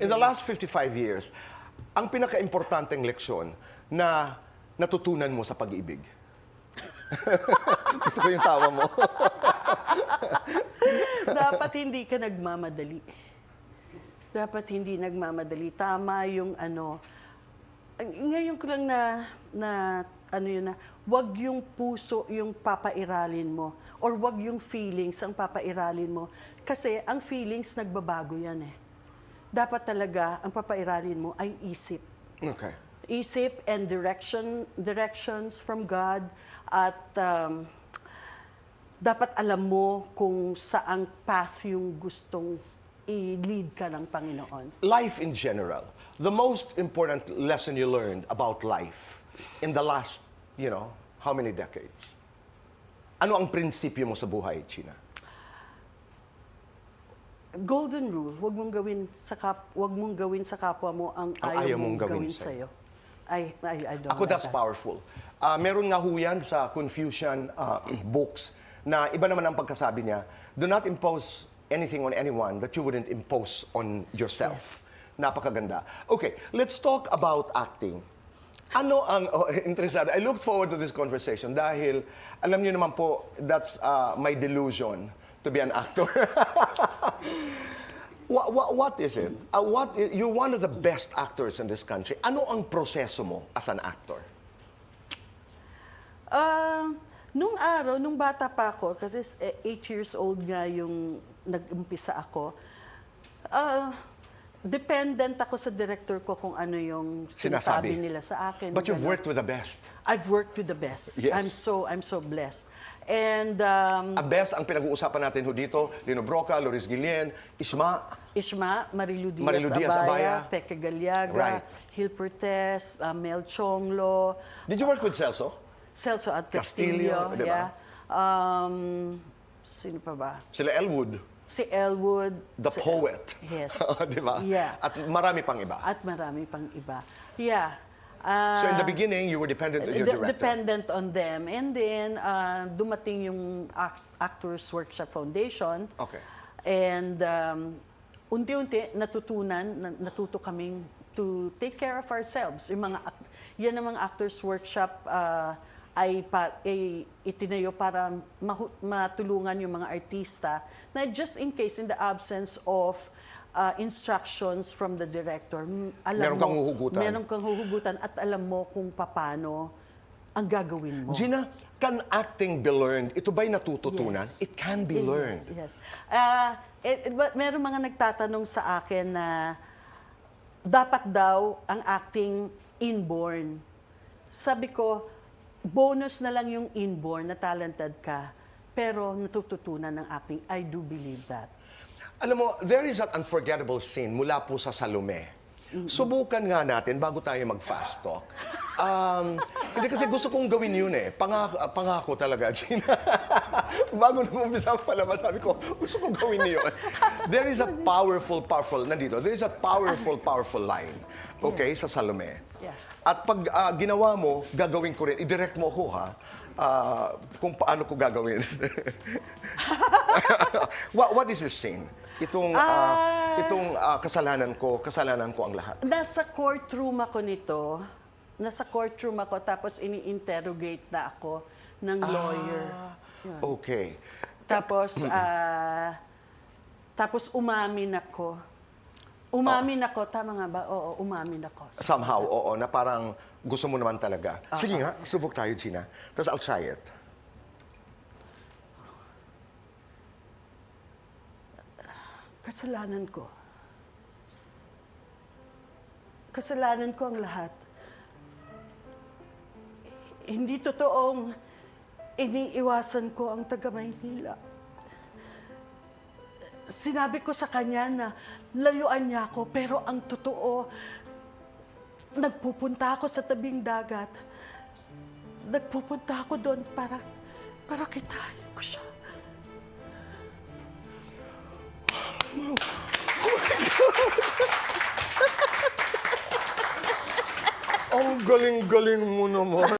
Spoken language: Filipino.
In the last 55 years, ang pinaka-importanteng leksyon na natutunan mo sa pag-ibig? Gusto ko yung tawa mo. Dapat hindi ka nagmamadali. Dapat hindi nagmamadali. Tama yung ano. Ngayon ko lang wag yung puso yung papairalin mo or wag yung feelings ang papairalin mo. Kasi ang feelings nagbabago yan eh. Dapat talaga ang papairalin mo ay isip. Okay. Isip and directions from God at dapat alam mo kung saang path yung gustong i-lead ka ng Panginoon. Life in general, the most important lesson you learned about life in the last, how many decades? Ano ang prinsipyo mo sa buhay, China? Golden rule, wag mong gawin sa kapwa mo ang ayaw mong gawin sa'yo. I don't Ako, like that's that. powerful. Meron nga ho yan sa Confucian books na iba naman ang pagkasabi niya, do not impose anything on anyone that you wouldn't impose on yourself. Yes. Napakaganda. Okay, let's talk about acting. Ano ang, interesado, I looked forward to this conversation dahil, alam niyo naman po, that's my delusion to be an actor. What is it? You're one of the best actors in this country. Ano ang proseso mo as an actor? Nung araw, nung bata pa ako, kasi 8 years old nga yung nag-umpisa ako, dependent ako sa director ko kung ano yung sinasabi nila sa akin. But you've worked with the best. I've worked with the best. Yes. I'm so blessed. And Ang best, ang pinag-uusapan natin ho dito, Lino Broca, Loris Guillen, Isma, Marilu Marilu Diaz Abaya, Abaya. Peke Galiaga, Right. Gil Pertes, Mel Chonglo, Did you work with Celso? Celso at Castillo, Castillo. di ba? Yeah. Sino pa ba? Sila Elwood, Si Elwood. the poet. Yes. Di ba? Yeah. At marami pang iba. At marami pang iba. Yeah. So in the beginning, you were dependent on your director. Dependent on them. And then, dumating yung Actors Workshop Foundation. Okay. And unti-unti natuto kaming to take care of ourselves. Yan ang mga Actors Workshop ay itinayo para matulungan yung mga artista na just in case in the absence of instructions from the director, Meron kang huhugutan. Meron kang huhugutan at alam mo kung paano ang gagawin mo. Gina, can acting be learned? Ito ba'y natututunan? Yes. It can be learned. Yes. Meron mga nagtatanong sa akin na dapat daw ang acting inborn. Sabi ko, bonus na lang yung inborn na talented ka, pero natututunan ng acting. I do believe that. Alam mo, there is an unforgettable scene mula po sa Salome. Subukan nga natin bago tayo mag-fast talk. Hindi kasi gusto kong gawin yun eh. Pangako talaga, Gina. Bago nag-umpisa pala, sabi ko, gusto kong gawin yun. There is a powerful nandito, there is a powerful line, okay, sa Salome. Yeah. At pag ginawa mo, gagawin ko rin. I-direct mo ako, ha? Kung paano ko gagawin. What is this scene? Itong kasalanan ko ang lahat. Nasa courtroom ako nito. Tapos ini-interrogate na ako ng lawyer. Yun. Okay. Tapos umamin ako. Tama nga ba? Oo, umamin ako. Somehow, oo, na parang gusto mo naman talaga. Sige nga, subok tayo, Gina. Tapos I'll try it. Kasalanan ko. Kasalanan ko ang lahat. Hindi totoong iniiwasan ko ang taga-Maynila. Sinabi ko sa kanya na layuan niya ako, pero ang totoo, nagpupunta ako sa tabing dagat. Nagpupunta ako doon para kitain ko siya. Ang galing-galing mo naman.